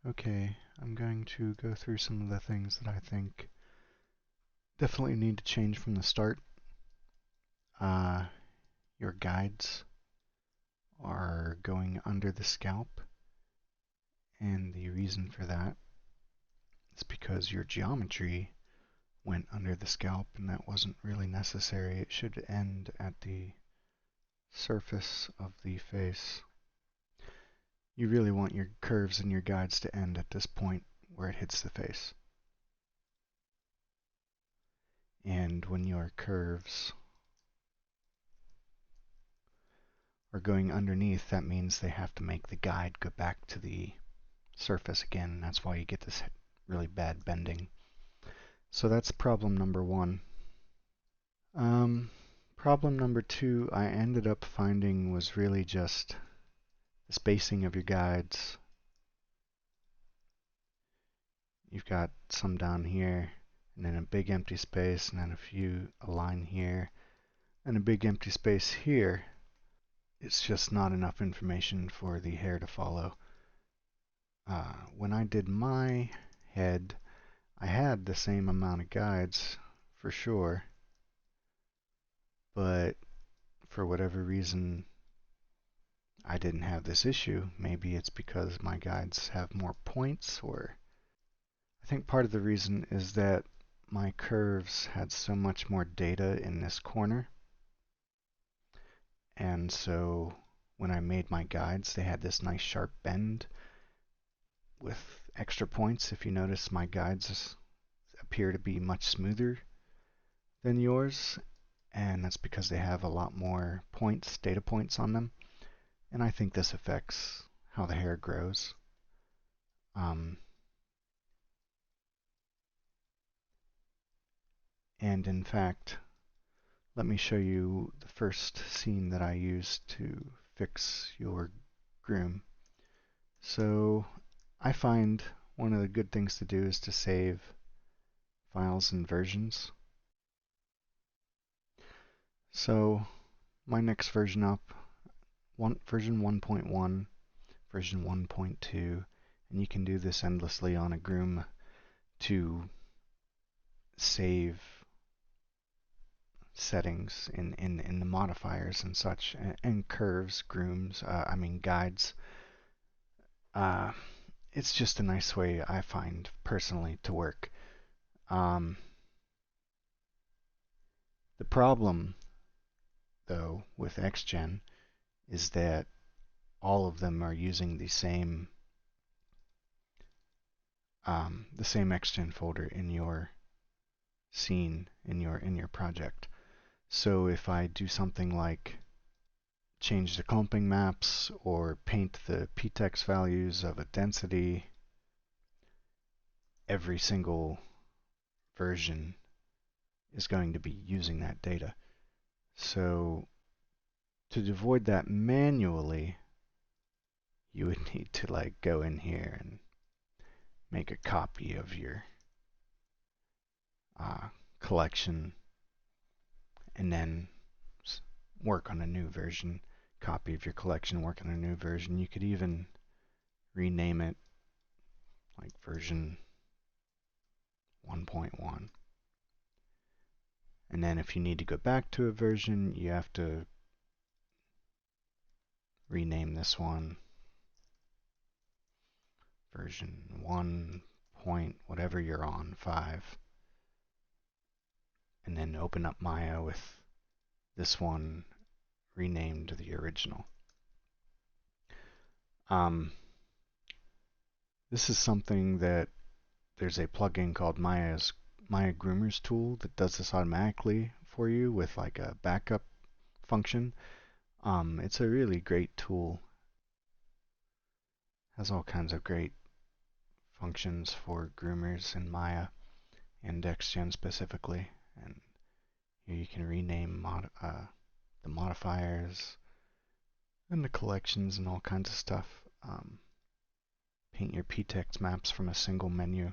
Okay, I'm going to go through some of the things that I think definitely need to change from the start. Uh, your guides are going under the scalp, and the reason for that is because your geometry went under the scalp, and that wasn't really necessary. It should end at the surface of the face. You really want your curves and your guides to end at this point where it hits the face. And when your curves are going underneath, that means they have to make the guide go back to the surface again. That's why you get this really bad bending. So that's problem number one. Problem number two, I ended up finding was really just the spacing of your guides. You've got some down here, and then a big empty space, and then a line here, and a big empty space here. It's just not enough information for the hair to follow. When I did my head, I had the same amount of guides for sure, but for whatever reason I didn't have this issue. Maybe it's because my guides have more points, or I think part of the reason is that my curves had so much more data in this corner, and so when I made my guides they had this nice sharp bend with extra points. If you notice, my guides appear to be much smoother than yours, and that's because they have a lot more points, data points on them, and I think this affects how the hair grows. And in fact, let me show you the first scene that I used to fix your groom. So I find one of the good things to do is to save files and versions. So my next version up, version 1.1, version 1.2, and you can do this endlessly on a groom to save settings in the modifiers and such, and curves, grooms, guides. Uh, it's just a nice way, I find, personally, to work. The problem, though, with XGen is that all of them are using the same XGen folder in your scene, in your project. So if I do something like change the clumping maps or paint the ptex values of a density, every single version is going to be using that data. So to avoid that manually, you would need to like go in here and make a copy of your collection and then work on a new version. Copy of your collection, work on a new version. You could even rename it like version 1.1. And then if you need to go back to a version, you have to rename this one version 1 point whatever you're on, 5. And then open up Maya with this one renamed the original. This is something that there's a plugin called Maya Groomer's tool that does this automatically for you with like a backup function. It's a really great tool. Has all kinds of great functions for groomers in Maya and XGen specifically. And here you can rename the modifiers and the collections and all kinds of stuff. Paint your ptex maps from a single menu.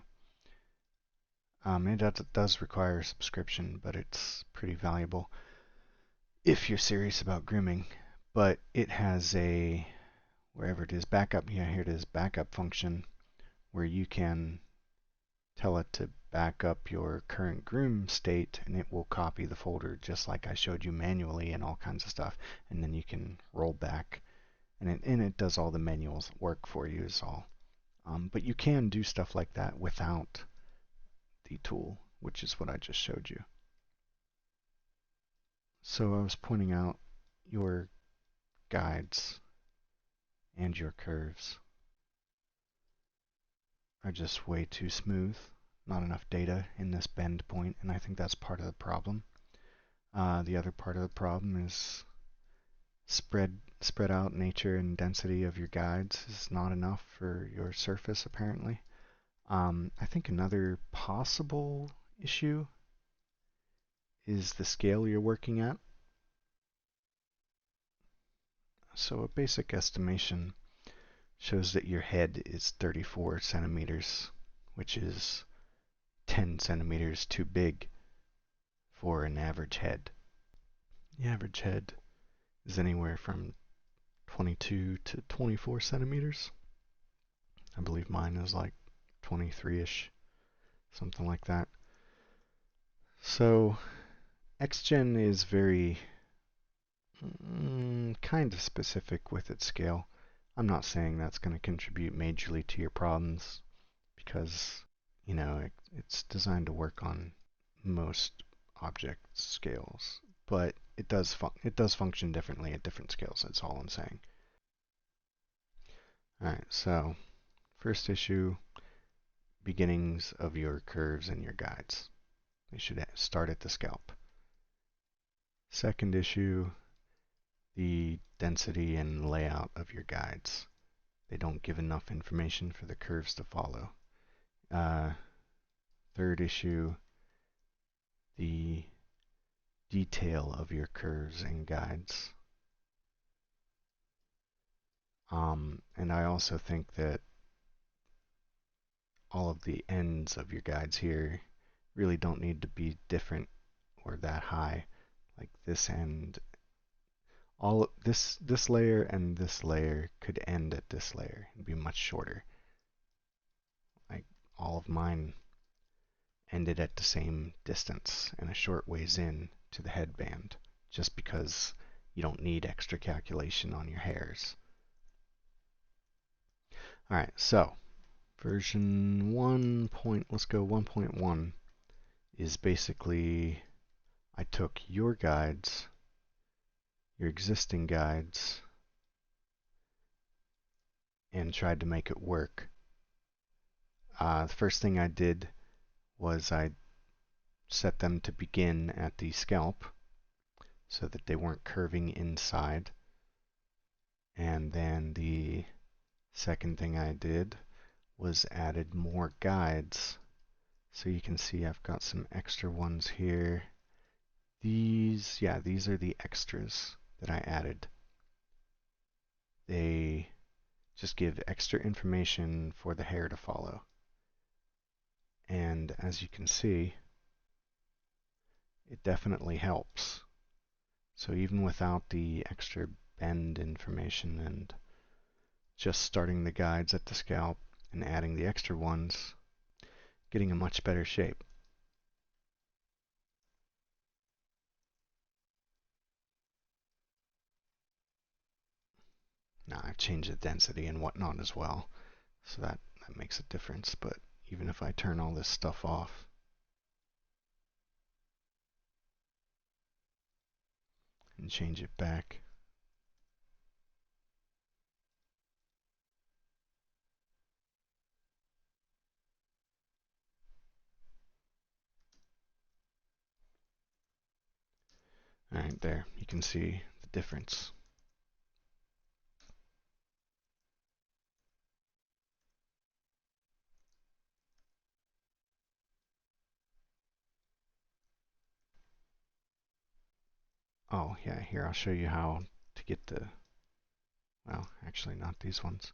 It does require a subscription, but it's pretty valuable if you're serious about grooming. But it has a, wherever it is, backup, yeah, here it is, backup function, where you can tell it to back up your current groom state, and it will copy the folder just like I showed you manually and all kinds of stuff. And then you can roll back, and it does all the manual work for you is all. But you can do stuff like that without the tool, which is what I just showed you. So I was pointing out your guides and your curves are just way too smooth. Not enough data in this bend point, and I think that's part of the problem. The other part of the problem is spread out nature and density of your guides is not enough for your surface apparently. I think another possible issue is the scale you're working at. So a basic estimation shows that your head is 34 centimeters, which is 10 centimeters too big for an average head. The average head is anywhere from 22 to 24 centimeters. I believe mine is like 23-ish, something like that. So XGen is very kind of specific with its scale. I'm not saying that's going to contribute majorly to your problems because, it's designed to work on most object scales, but it does function differently at different scales. That's all I'm saying. All right, so first issue, beginnings of your curves and your guides. They should start at the scalp. Second issue, the density and layout of your guides. They don't give enough information for the curves to follow. Third issue, the detail of your curves and guides. And I also think that all of the ends of your guides here really don't need to be different or that high. Like this end, all this layer and this layer could end at this layer and be much shorter. Like all of mine ended at the same distance and a short ways in to the headband, just because you don't need extra calculation on your hairs. Alright, so version 1. Let's go 1.1 is basically I took your guides, your existing guides, and tried to make it work. The first thing I did was I set them to begin at the scalp so that they weren't curving inside. And then the second thing I did was added more guides. So you can see I've got some extra ones here. These are the extras that I added. They just give extra information for the hair to follow. And as you can see, it definitely helps. So even without the extra bend information and just starting the guides at the scalp and adding the extra ones, getting a much better shape. Now I've changed the density and whatnot as well, so that makes a difference. But even if I turn all this stuff off and change it back, alright, there, you can see the difference. Oh yeah, here I'll show you how to get the, well, actually not these ones.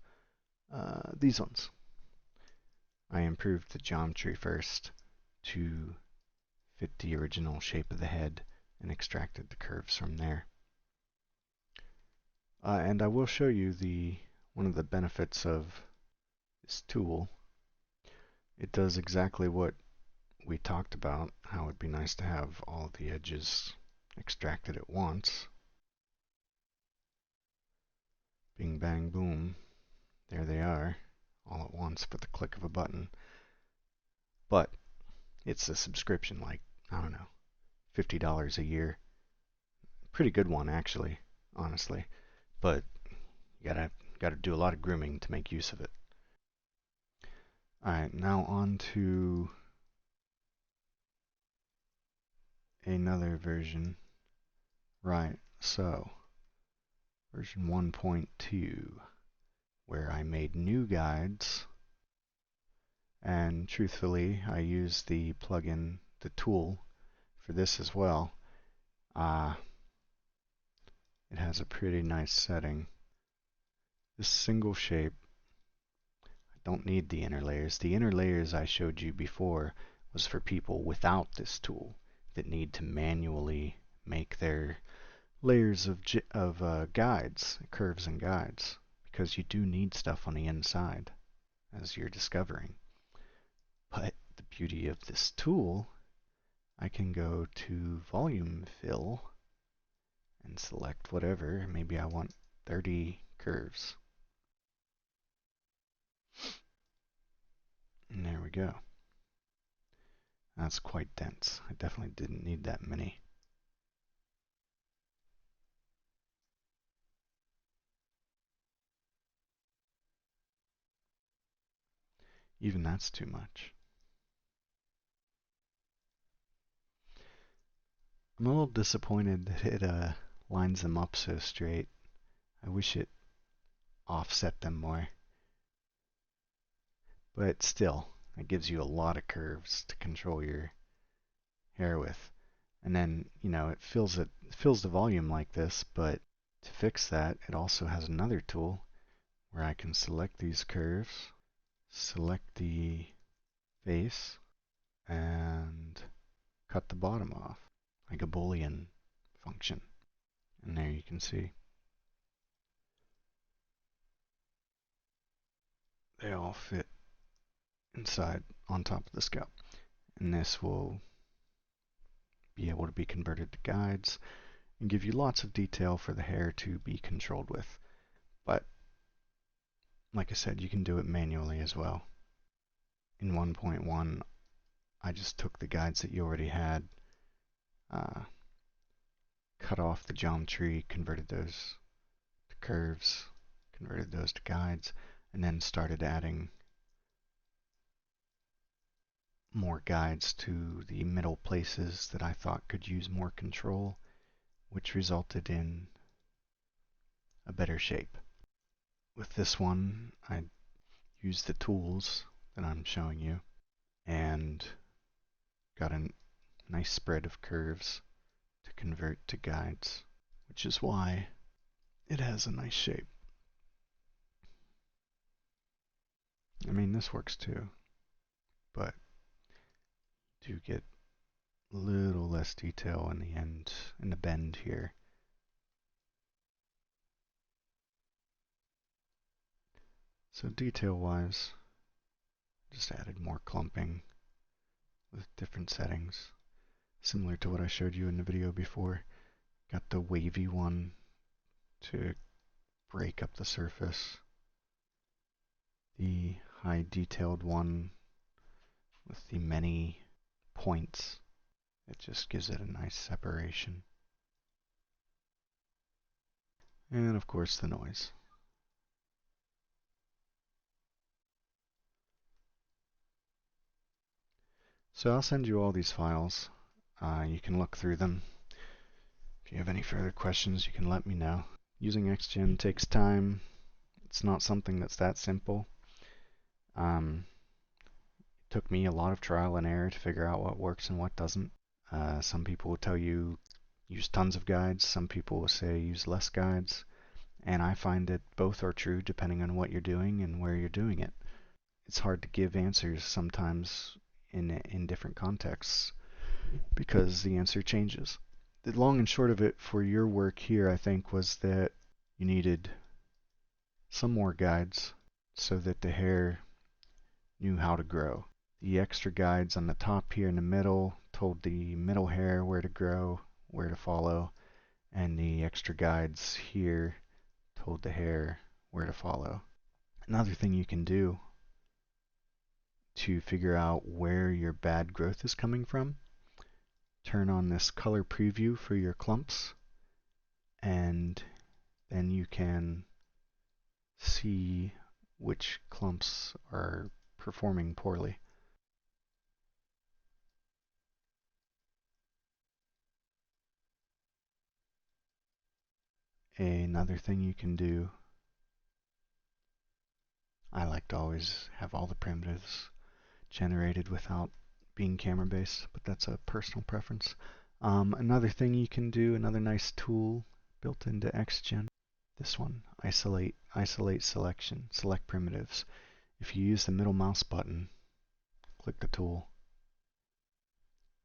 These ones. I improved the geometry first to fit the original shape of the head and extracted the curves from there. And I will show you one of the benefits of this tool It does exactly what we talked about, how it'd be nice to have all of the edges extracted at once. Bing, bang, boom. There they are, all at once with the click of a button. But it's a subscription, like, I don't know, $50 a year. Pretty good one, actually, honestly. But you gotta do a lot of grooming to make use of it. Alright, now on to another version. Right, so version 1.2, where I made new guides, and truthfully, I used the plugin, the tool, for this as well. It has a pretty nice setting. This single shape, I don't need the inner layers. The inner layers I showed you before was for people without this tool that need to manually make their layers of guides, curves and guides, because you do need stuff on the inside, as you're discovering. But the beauty of this tool, I can go to volume fill and select whatever. Maybe I want 30 curves. And there we go. That's quite dense. I definitely didn't need that many. Even that's too much. I'm a little disappointed that it lines them up so straight. I wish it offset them more. But still, it gives you a lot of curves to control your hair with. And then, it fills the volume like this, but to fix that, it also has another tool where I can select these curves, select the face, and cut the bottom off, like a Boolean function. And there you can see they all fit inside on top of the scalp. And this will be able to be converted to guides and give you lots of detail for the hair to be controlled with. But like I said, you can do it manually as well. In 1.1, I just took the guides that you already had, cut off the geometry, converted those to curves, converted those to guides, and then started adding more guides to the middle places that I thought could use more control, which resulted in a better shape. With this one, I used the tools that I'm showing you and got a nice spread of curves to convert to guides, which is why it has a nice shape. I mean, this works too, but do get a little less detail in the end, in the bend here. So detail-wise, just added more clumping with different settings, similar to what I showed you in the video before. Got the wavy one to break up the surface, the high detailed one with the many points. It just gives it a nice separation. And of course the noise. So I'll send you all these files. You can look through them. If you have any further questions, you can let me know. Using XGen takes time. It's not something that's that simple. It took me a lot of trial and error to figure out what works and what doesn't. Some people will tell you use tons of guides. Some people will say use less guides. And I find that both are true depending on what you're doing and where you're doing it. It's hard to give answers sometimes in different contexts because the answer changes. The long and short of it for your work here, I think, was that you needed some more guides so that the hair knew how to grow. The extra guides on the top here in the middle told the middle hair where to grow, where to follow, and the extra guides here told the hair where to follow. Another thing you can do to figure out where your bad growth is coming from, turn on this color preview for your clumps, and then you can see which clumps are performing poorly. Another thing you can do, I like to always have all the primitives generated without being camera based, but that's a personal preference. Another thing you can do, another nice tool built into XGen, this one, isolate selection, select primitives. If you use the middle mouse button, click the tool,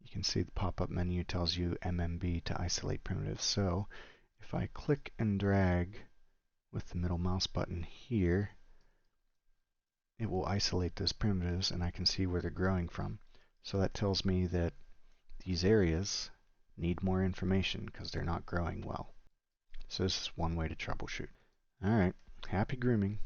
you can see the pop-up menu tells you MMB to isolate primitives. So if I click and drag with the middle mouse button here, it will isolate those primitives and I can see where they're growing from. So that tells me that these areas need more information because they're not growing well. So this is one way to troubleshoot. Alright, happy grooming.